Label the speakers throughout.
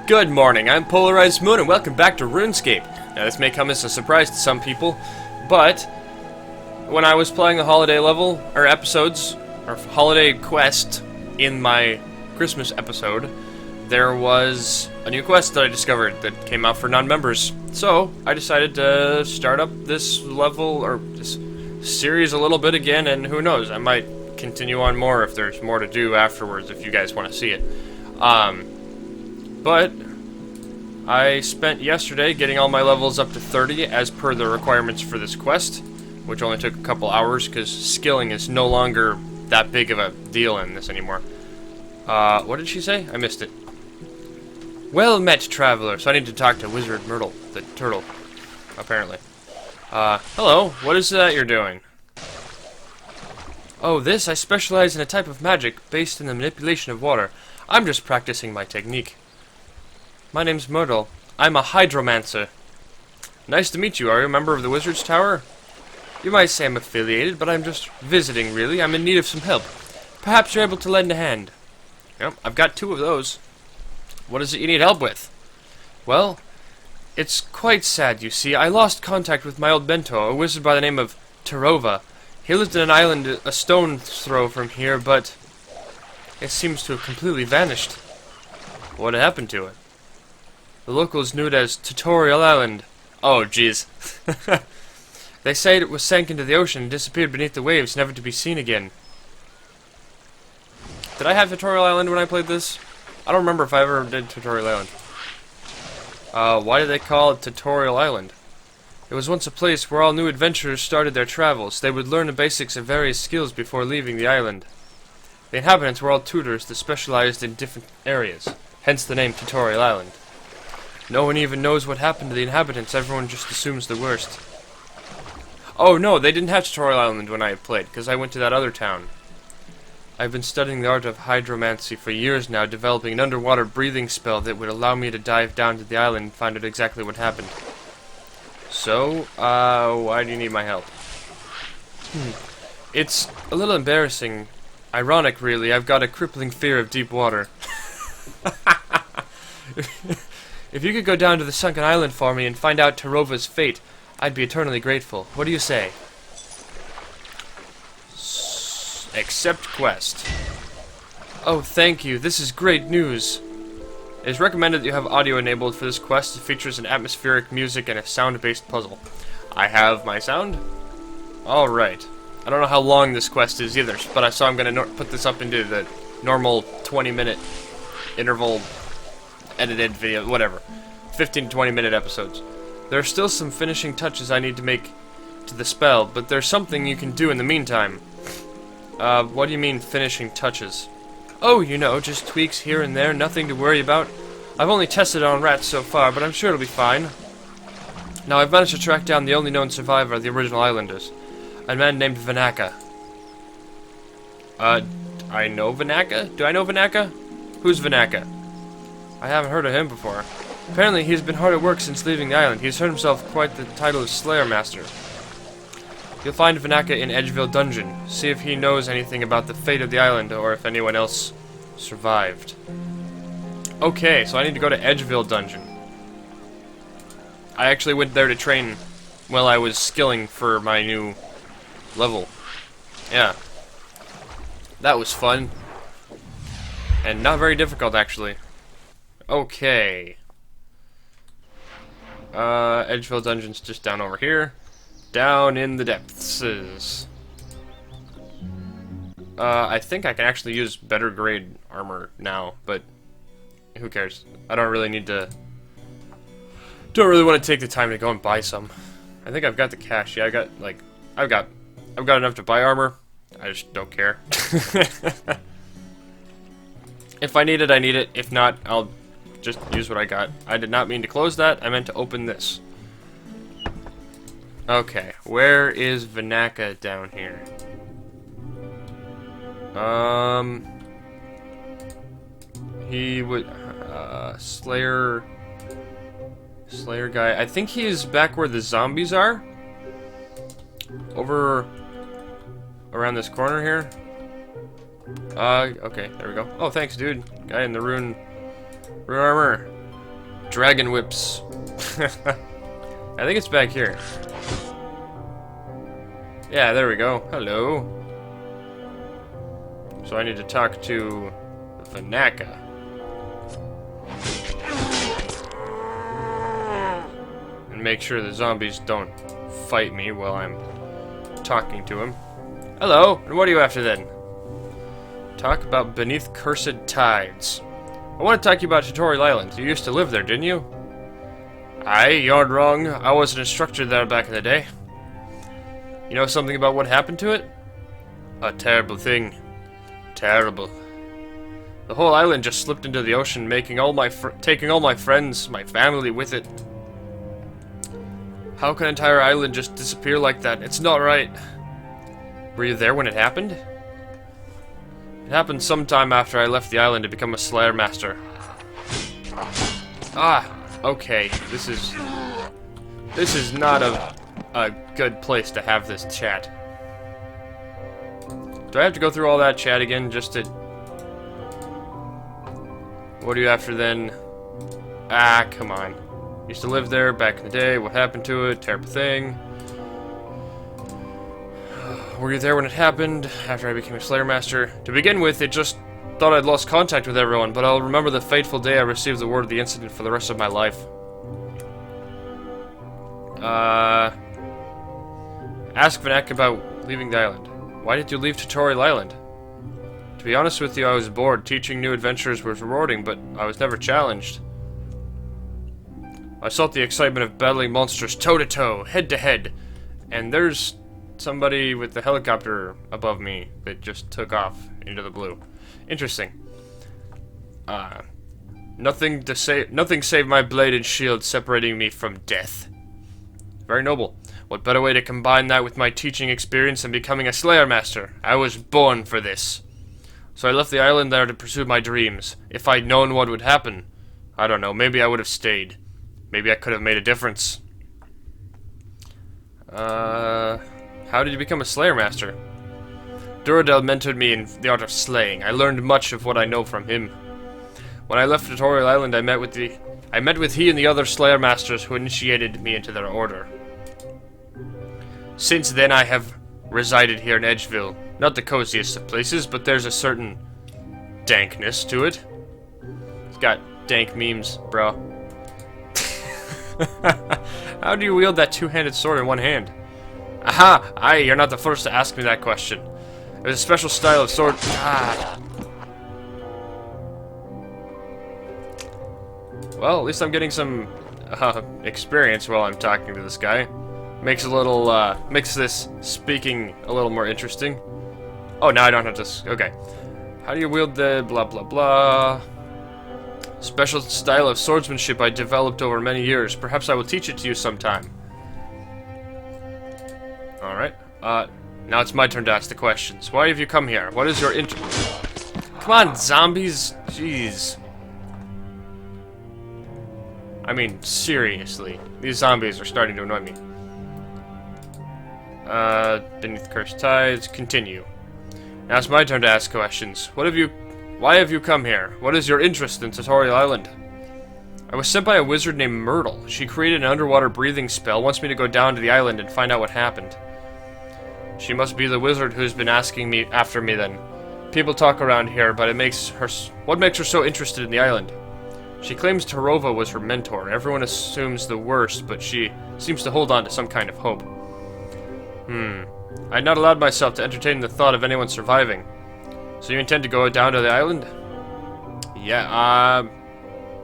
Speaker 1: Good morning, I'm PolarizedMoon, and welcome back to RuneScape. Now, this may come as a surprise to some people, but when I was playing the holiday level, or episodes, or holiday quest in my Christmas episode, there was a new quest that I discovered that came out for non-members. So, I decided to start up this level, or this series a little bit again, and who knows, I might continue on more if there's more to do afterwards, if you guys want to see it. But I spent yesterday getting all my levels up to 30 as per the requirements for this quest, which only took a couple hours because skilling is no longer that big of a deal in this anymore. What did she say? I missed it. Well met, traveler. So I need to talk to Wizard Myrtle, the turtle, apparently. Hello. What is that you're doing? Oh, I specialize in a type of magic based in the manipulation of water. I'm just practicing my technique. My name's Myrtle. I'm a hydromancer. Nice to meet you. Are you a member of the Wizard's Tower? You might say I'm affiliated, but I'm just visiting, really. I'm in need of some help. Perhaps you're able to lend a hand. Yep, I've got 2 of those. What is it you need help with? Well, it's quite sad, you see. I lost contact with my old mentor, a wizard by the name of Tarova. He lived in an island a stone's throw from here, but it seems to have completely vanished. What happened to it? The locals knew it as Tutorial Island. Oh, jeez. They say it was sank into the ocean and disappeared beneath the waves, never to be seen again. Did I have Tutorial Island when I played this? I don't remember if I ever did Tutorial Island. Why did they call it Tutorial Island? It was once a place where all new adventurers started their travels. They would learn the basics of various skills before leaving the island. The inhabitants were all tutors that specialized in different areas, hence the name Tutorial Island. No one even knows what happened to the inhabitants, everyone just assumes the worst. Oh no, they didn't have Tutorial Island when I played, because I went to that other town. I've been studying the art of hydromancy for years now, developing an underwater breathing spell that would allow me to dive down to the island and find out exactly what happened. So, why do you need my help? It's a little embarrassing. Ironic, really. I've got a crippling fear of deep water. If you could go down to the sunken island for me and find out Tarova's fate, I'd be eternally grateful. What do you say? Accept quest. Oh, thank you. This is great news. It is recommended that you have audio enabled for this quest. It features an atmospheric music and a sound-based puzzle. I have my sound? Alright. I don't know how long this quest is either, but I saw I'm going to put this up into the normal 20-minute interval edited video, whatever. 15 to 20-minute episodes. There are still some finishing touches I need to make to the spell, but there's something you can do in the meantime. What do you mean, finishing touches? Oh, you know, just tweaks here and there, nothing to worry about. I've only tested it on rats so far, but I'm sure it'll be fine. Now, I've managed to track down the only known survivor of the original islanders. A man named Vinaka. I know Vinaka? Do I know Vinaka? Who's Vinaka? I haven't heard of him before. Apparently, he's been hard at work since leaving the island. He's earned himself quite the title of Slayer Master. You'll find Vinaka in Edgeville Dungeon. See if he knows anything about the fate of the island, or if anyone else survived. Okay, so I need to go to Edgeville Dungeon. I actually went there to train while I was skilling for my new level. Yeah. That was fun. And not very difficult, actually. Okay. Edgeville Dungeon's just down over here. Down in the depths. I think I can actually use better grade armor now, but who cares? I don't really need to... Don't really want to take the time to go and buy some. I think I've got the cash. Yeah, I've got enough to buy armor. I just don't care. If I need it, I need it. If not, I'll just use what I got. I did not mean to close that. I meant to open this. Okay, where is Vinaka down here? He would, Slayer guy. I think he's back where the zombies are. Over around this corner here. Okay, there we go. Oh, thanks, dude. Guy in the rune armor. Dragon whips. I think it's back here. Yeah, there we go. Hello. So I need to talk to Vanaka. And make sure the zombies don't fight me while I'm talking to him. Hello, and what are you after then? Talk about beneath cursed tides. I want to talk to you about Tutorial Island. You used to live there, didn't you? Aye, you aren't wrong. I was an instructor there back in the day. You know something about what happened to it? A terrible thing. Terrible. The whole island just slipped into the ocean, taking all my friends, my family with it. How can an entire island just disappear like that? It's not right. Were you there when it happened? It happened sometime after I left the island to become a Slayer Master. Ah, okay. This is not a good place to have this chat. Do I have to go through all that chat again just to... What are you after then? Ah, come on. Used to live there back in the day. What happened to it? Terrible thing. Were you there when it happened? After I became a Slayer Master? To begin with, it just thought I'd lost contact with everyone, but I'll remember the fateful day I received the word of the incident for the rest of my life. Ask Vanek about leaving the island. Why did you leave Tutorial Island? To be honest with you, I was bored. Teaching new adventures was rewarding, but I was never challenged. I sought the excitement of battling monsters toe-to-toe, head-to-head, and there's somebody with the helicopter above me that just took off into the blue. Interesting. Nothing saved my blade and shield, separating me from death. Very noble. What better way to combine that with my teaching experience and becoming a Slayer Master? I was born for this. So I left the island there to pursue my dreams. If I'd known what would happen, I don't know, maybe I would have stayed. Maybe I could have made a difference. How did you become a Slayer Master? Duradel mentored me in the art of slaying. I learned much of what I know from him. When I left Tutorial Island, I met with he and the other Slayer Masters who initiated me into their order. Since then, I have resided here in Edgeville. Not the coziest of places, but there's a certain dankness to it. It's got dank memes, bro. How do you wield that two-handed sword in one hand? Aha! Aye, you're not the first to ask me that question. There's a special style of sword... Ah. Well, at least I'm getting some experience while I'm talking to this guy. Makes this speaking a little more interesting. Oh, now I don't have to... Okay. How do you wield the blah blah blah? Special style of swordsmanship I developed over many years. Perhaps I will teach it to you sometime. Alright. Now it's my turn to ask the questions. Why have you come here? What is your Come on, zombies! Jeez. I mean, seriously. These zombies are starting to annoy me. Beneath cursed tides. Continue. Now it's my turn to ask questions. Why have you come here? What is your interest in Tutorial Island? I was sent by a wizard named Myrtle. She created an underwater breathing spell, wants me to go down to the island and find out what happened. She must be the wizard who's been asking me after me then. People talk around here, but what makes her so interested in the island? She claims Tarova was her mentor. Everyone assumes the worst, but she seems to hold on to some kind of hope. I had not allowed myself to entertain the thought of anyone surviving. So you intend to go down to the island? Yeah,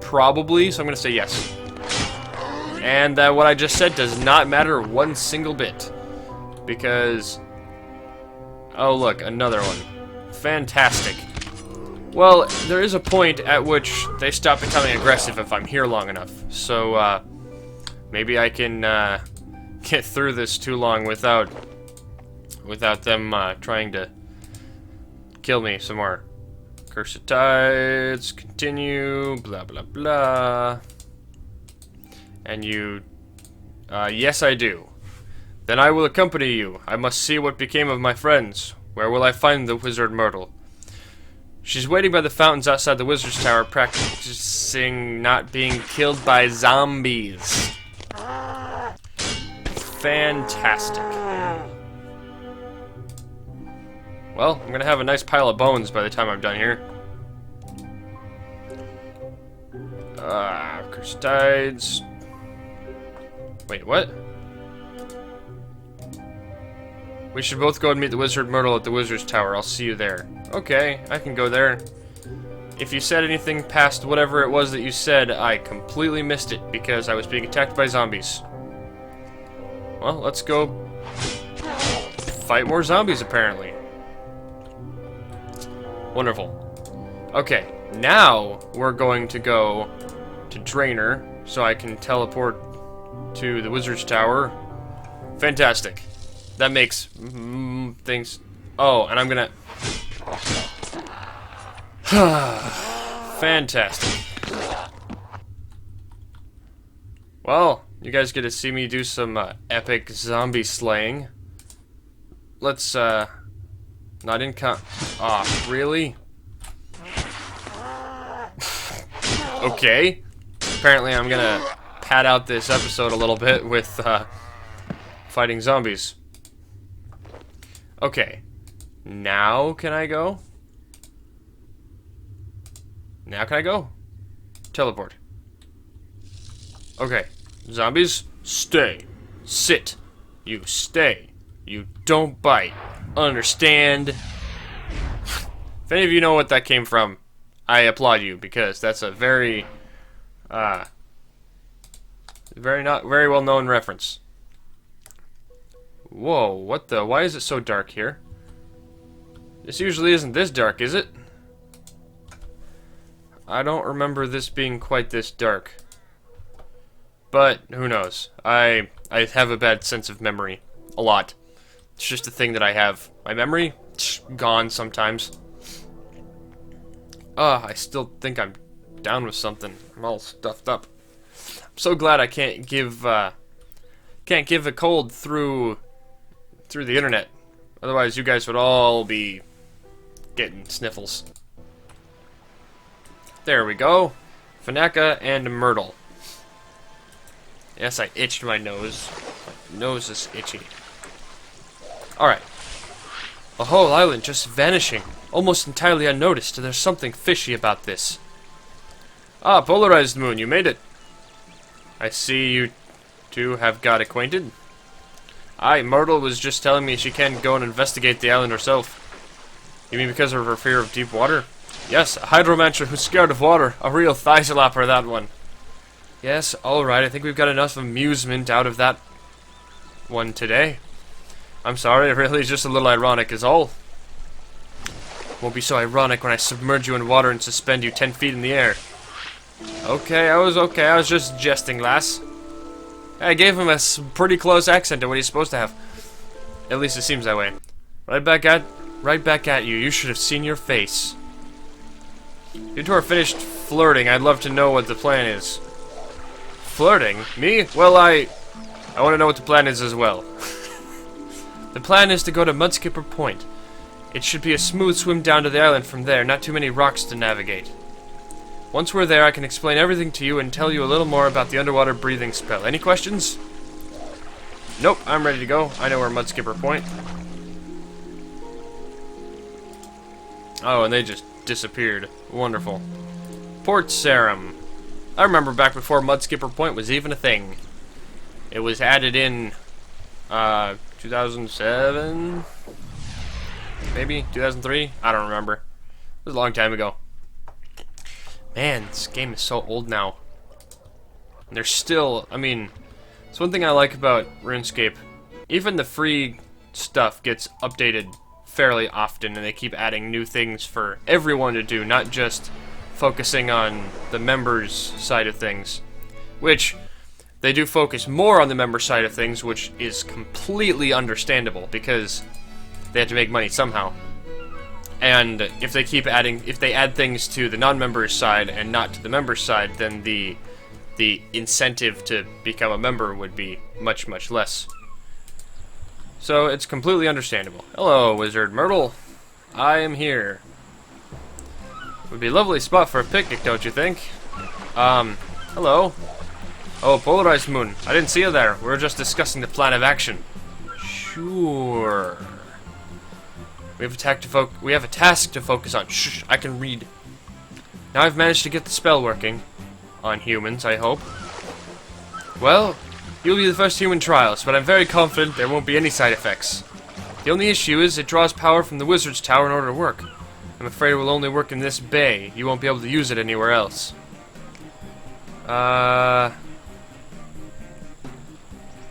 Speaker 1: probably, so I'm gonna say yes. And what I just said does not matter one single bit. Because... Oh look, another one. Fantastic. Well, there is a point at which they stop becoming aggressive if I'm here long enough. So, maybe I can, get through this too long without them, trying to kill me some more. Cursed tides, continue, blah blah blah. And you... yes I do. Then I will accompany you. I must see what became of my friends. Where will I find the wizard Myrtle? She's waiting by the fountains outside the Wizard's Tower, practicing not being killed by zombies. Fantastic. Well, I'm gonna have a nice pile of bones by the time I'm done here. Crustides. Wait, what? We should both go and meet the Wizard Myrtle at the Wizard's Tower. I'll see you there. Okay, I can go there. If you said anything past whatever it was that you said, I completely missed it because I was being attacked by zombies. Well, let's go fight more zombies, apparently. Wonderful. Okay, now we're going to go to Drainer so I can teleport to the Wizard's Tower. Fantastic. That makes things... Oh, and I'm gonna... Fantastic. Well, you guys get to see me do some epic zombie slaying. Let's, not in really? Okay. Apparently I'm gonna pad out this episode a little bit with, fighting zombies. Okay. Now can I go? Now can I go? Teleport. Okay. Zombies, stay. Sit. You stay. You don't bite. Understand? If any of you know what that came from, I applaud you, because that's a very, not very well known reference. Whoa, what the? Why is it so dark here? This usually isn't this dark, is it? I don't remember this being quite this dark. But, who knows? I have a bad sense of memory. A lot. It's just a thing that I have. My memory? Gone sometimes. I still think I'm down with something. I'm all stuffed up. I'm so glad I can't give a cold through the internet. Otherwise, you guys would all be getting sniffles. There we go. Fanaka and Myrtle. Yes, I itched my nose. My nose is itchy. Alright. The whole island just vanishing. Almost entirely unnoticed. There's something fishy about this. Ah, PolarizedMoon, you made it. I see you two have got acquainted. Aye, Myrtle was just telling me she can't go and investigate the island herself. You mean because of her fear of deep water? Yes, a hydromancer who's scared of water. A real thigh-slapper, that one. Yes, alright, I think we've got enough amusement out of that one today. I'm sorry, it really is just a little ironic is all. Won't be so ironic when I submerge you in water and suspend you 10 feet in the air. Okay, I was just jesting, lass. I gave him a pretty close accent to what he's supposed to have. At least it seems that way. Right back at you. You should have seen your face. You two are finished flirting. I'd love to know what the plan is. Flirting? Me? Well, I want to know what the plan is as well. The plan is to go to Mudskipper Point. It should be a smooth swim down to the island from there, not too many rocks to navigate. Once we're there, I can explain everything to you and tell you a little more about the underwater breathing spell. Any questions? Nope, I'm ready to go. I know where Mudskipper Point. Oh, and they just disappeared. Wonderful. Port Sarum. I remember back before Mudskipper Point was even a thing. It was added in 2007? Maybe? 2003? I don't remember. It was a long time ago. Man, this game is so old now. And there's still, I mean, it's one thing I like about RuneScape. Even the free stuff gets updated fairly often, and they keep adding new things for everyone to do, not just focusing on the members side of things. Which, they do focus more on the member side of things, which is completely understandable, because they have to make money somehow. And if they add things to the non-members side and not to the members side, then the incentive to become a member would be much, much less. So it's completely understandable. Hello, Wizard Myrtle. I am here. Would be a lovely spot for a picnic, don't you think? Hello. Oh, PolarizedMoon. I didn't see you there. We were just discussing the plan of action. Sure. We have a task to focus on. Shh, I can read. Now I've managed to get the spell working. On humans, I hope. Well, you'll be the first human trials, but I'm very confident there won't be any side effects. The only issue is it draws power from the wizard's tower in order to work. I'm afraid it will only work in this bay. You won't be able to use it anywhere else. I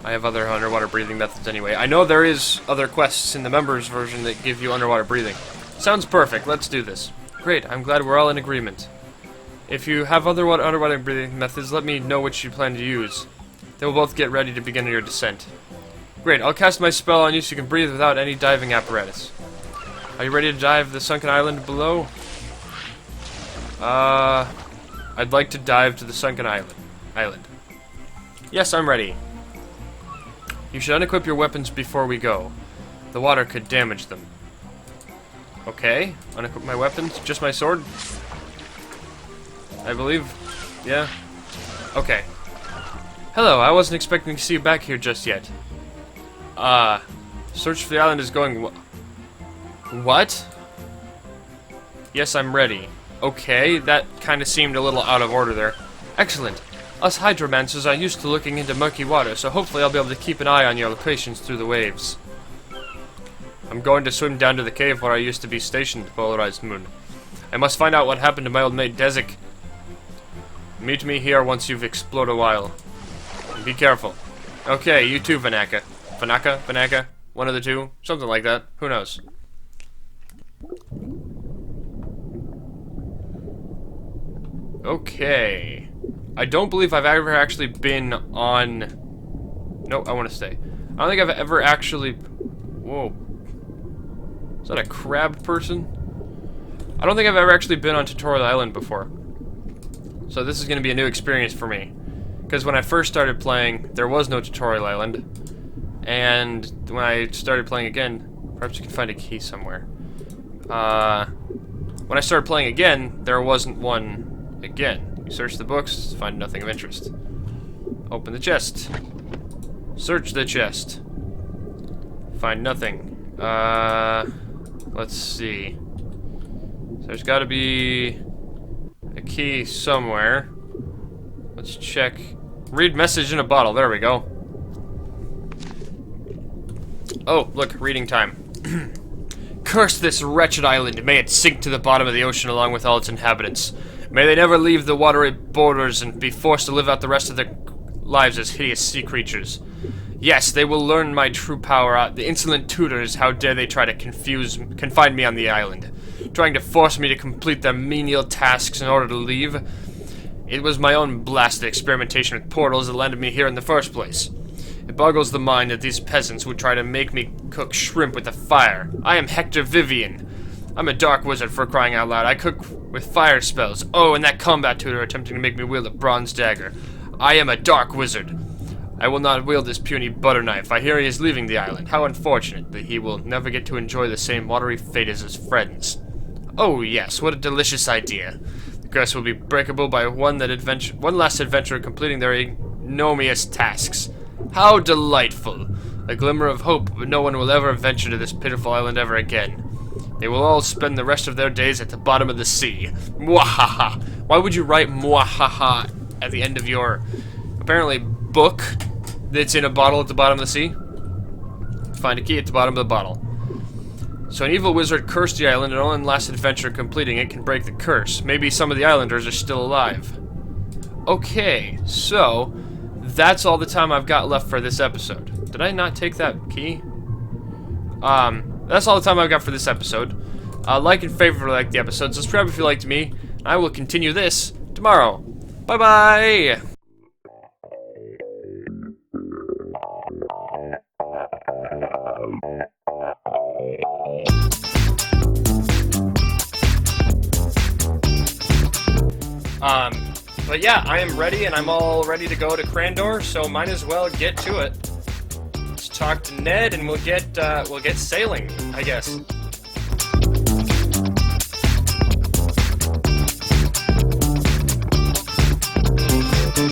Speaker 1: have other underwater breathing methods anyway. I know there is other quests in the members version that give you underwater breathing. Sounds perfect. Let's do this. Great. I'm glad we're all in agreement. If you have other underwater breathing methods, let me know which you plan to use. Then we'll both get ready to begin your descent. Great. I'll cast my spell on you so you can breathe without any diving apparatus. Are you ready to dive the sunken island below? I'd like to dive to the sunken island. Yes, I'm ready. You should unequip your weapons before we go. The water could damage them. Okay, unequip my weapons. Just my sword? I believe. Yeah. Okay. Hello, I wasn't expecting to see you back here just yet. Search for the island is going what? Yes, I'm ready. Okay, that kind of seemed a little out of order there. Excellent. Us hydromancers are used to looking into murky water, so hopefully I'll be able to keep an eye on your locations through the waves. I'm going to swim down to the cave where I used to be stationed, PolarizedMoon. I must find out what happened to my old mate Desik. Meet me here once you've explored a while. And be careful. Okay, you too, Vanaka. Vanaka? One of the two? Something like that. Who knows? Okay. I don't believe I've ever actually been on... No, I want to stay. I don't think I've ever actually... Whoa. Is that a crab person? I don't think I've ever actually been on Tutorial Island before. So this is going to be a new experience for me. Because when I first started playing, there was no Tutorial Island. And when I started playing again... Perhaps you can find a key somewhere. When I started playing again, there wasn't one again. You search the books, find nothing of interest. Open the chest. Search the chest. Find nothing. Let's see. So there's gotta be a key somewhere. Let's check. Read message in a bottle. There we go. Oh, look, reading time. Curse this wretched island. May it sink to the bottom of the ocean along with all its inhabitants. May they never leave the watery borders and be forced to live out the rest of their lives as hideous sea creatures. Yes, they will learn my true power. The insolent tutors, how dare they try to confine me on the island, trying to force me to complete their menial tasks in order to leave. It was my own blasted experimentation with portals that landed me here in the first place. It boggles the mind that these peasants would try to make me cook shrimp with a fire. I am Hector Vivian. I'm a dark wizard, for crying out loud. I cook with fire spells. Oh, and that combat tutor attempting to make me wield a bronze dagger. I am a dark wizard. I will not wield this puny butter knife. I hear he is leaving the island. How unfortunate that he will never get to enjoy the same watery fate as his friends. Oh yes, what a delicious idea. The curse will be breakable by one last adventurer completing their ignominious tasks. How delightful! A glimmer of hope, but no one will ever venture to this pitiful island ever again. They will all spend the rest of their days at the bottom of the sea. Mwahaha! Why would you write mwahaha at the end of your, apparently, book that's in a bottle at the bottom of the sea? Find a key at the bottom of the bottle. So an evil wizard cursed the island, and only last adventure completing it can break the curse. Maybe some of the islanders are still alive. Okay, so that's all the time I've got left for this episode. Did I not take that key? That's all the time I've got for this episode. Like and favorite if you like the episode. Subscribe if you liked me. I will continue this tomorrow. Bye-bye! But yeah, I am ready, and I'm all ready to go to Crandor, so might as well get to it. Let's talk to Ned, and we'll get sailing, I guess.